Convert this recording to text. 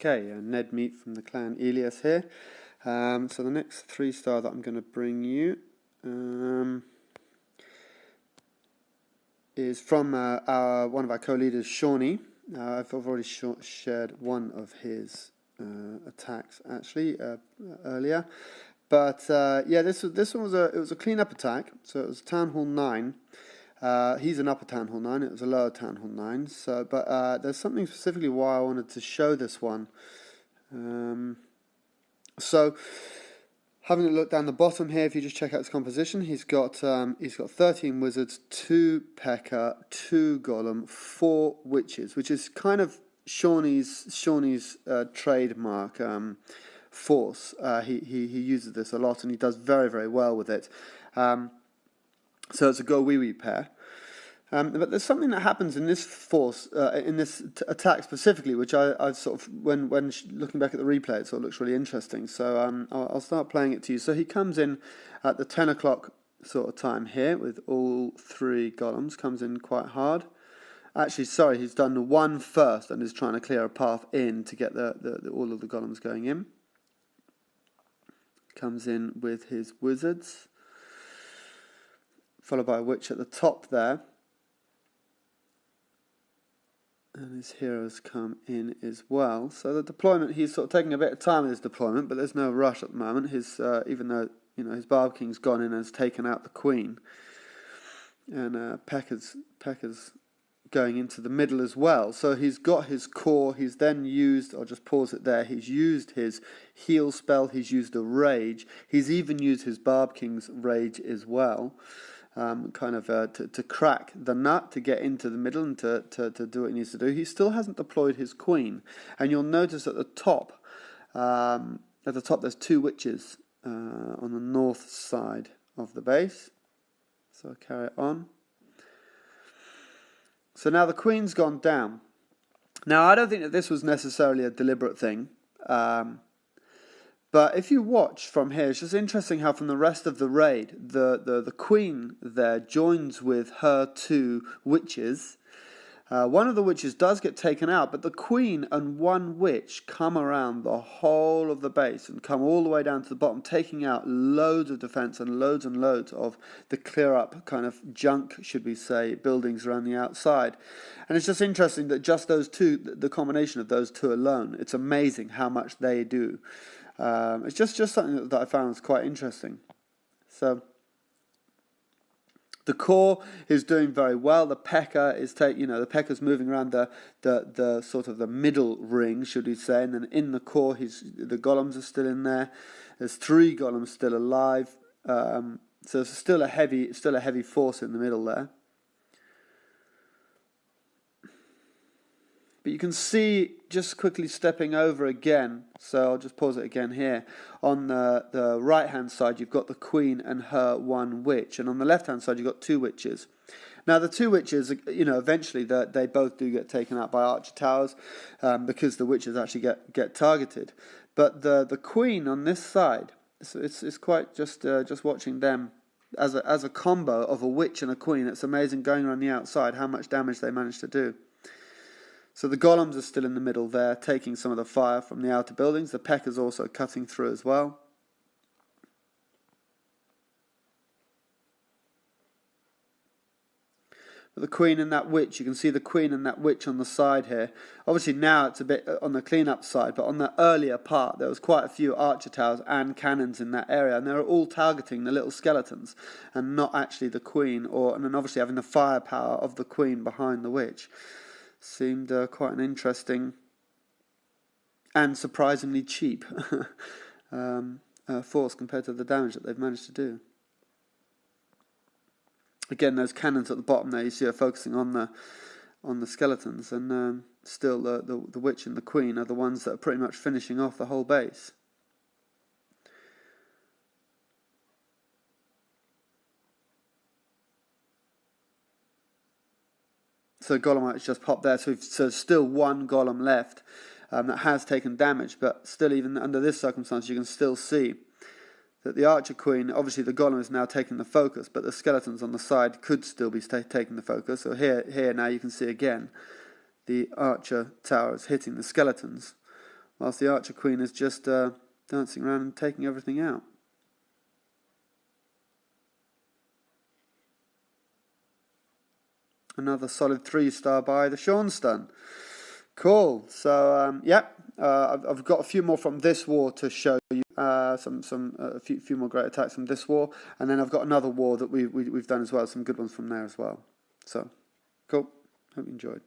Okay, Ned Meat from the clan Eelius here. So the next 3-star that I'm going to bring you is from one of our co-leaders, Shawny. I've already shared one of his attacks actually earlier, but yeah, this one was a clean-up attack. So it was Town Hall 9. He's an upper Town Hall 9. It was a lower Town Hall 9. So, but there's something specifically why I wanted to show this one. So, having a look down the bottom here, if you just check out his composition, he's got 13 wizards, 2 P.E.K.K.A., 2 Golem, 4 witches, which is kind of Shawny's trademark force. He uses this a lot, and he does very, very well with it. So it's a GoWiWiPe pair. But there's something that happens in this force, in this attack specifically, which I sort of, when looking back at the replay, it sort of looks really interesting. So I'll start playing it to you. So he comes in at the 10 o'clock sort of time here with all 3 golems, comes in quite hard. Actually, sorry, he's done 1 first and is trying to clear a path in to get all of the golems going in. Comes in with his wizards, followed by a witch at the top there. And his heroes come in as well. So the deployment, he's sort of taking a bit of time with his deployment, but there's no rush at the moment. His even though his Barb King's gone in and has taken out the Queen, and P.E.K.K.A.'s going into the middle as well. So he's got his core. He's then used. I'll just pause it there. He's used his heal spell. He's used a rage. He's even used his Barb King's rage as well. To crack the nut, to get into the middle and to do what he needs to do. He still hasn't deployed his Queen, and you'll notice at the top there's 2 witches on the north side of the base. So I'll carry it on. So now the Queen's gone down. Now I don't think that this was necessarily a deliberate thing. But if you watch from here, it's just interesting how from the rest of the raid, the Queen there joins with her 2 witches. One of the witches does get taken out, but the Queen and 1 witch come around the whole of the base and come all the way down to the bottom, taking out loads of defense and loads of the clear-up kind of junk, should we say, buildings around the outside. And it's just interesting that just those 2, the combination of those 2 alone, it's amazing how much they do. It's just something that I found was quite interesting. So the core is doing very well. The P.E.K.K.A. is the P.E.K.K.A.'s moving around the sort of the middle ring, should we say, and then in the core, the golems are still in there. There's 3 golems still alive. So it's still a heavy force in the middle there. But you can see, just quickly stepping over again, so I'll just pause it again here. On the right-hand side, you've got the Queen and her 1 witch. And on the left-hand side, you've got 2 witches. Now, the 2 witches, eventually they both do get taken out by archer towers because the witches actually get targeted. But the Queen on this side, it's quite just watching them as a combo of a witch and a Queen. It's amazing going around the outside how much damage they manage to do. So the golems are still in the middle there, taking some of the fire from the outer buildings. The P.E.K.K.A.'s also cutting through as well. But the Queen and that witch, you can see the Queen and that witch on the side here. Obviously now it's a bit on the clean-up side, but on the earlier part there was quite a few archer towers and cannons in that area, and they were all targeting the little skeletons and not actually the Queen, and then obviously having the firepower of the Queen behind the witch. Seemed quite an interesting and surprisingly cheap force compared to the damage that they've managed to do. Again, those cannons at the bottom there, you see, are focusing on the skeletons, and still the witch and the Queen are the ones that are pretty much finishing off the whole base. So Golemite's just popped there, so still 1 golem left that has taken damage, but still, even under this circumstance, you can still see that the Archer Queen, obviously the Golem is now taking the focus, but the skeletons on the side could still be taking the focus. So here now you can see again the Archer Tower is hitting the skeletons, whilst the Archer Queen is just dancing around and taking everything out. Another solid 3-star by the Seanstun. Cool. So I've got a few more from this war to show you. A few more great attacks from this war, and then I've got another war that we've done as well. Some good ones from there as well. So cool. Hope you enjoyed.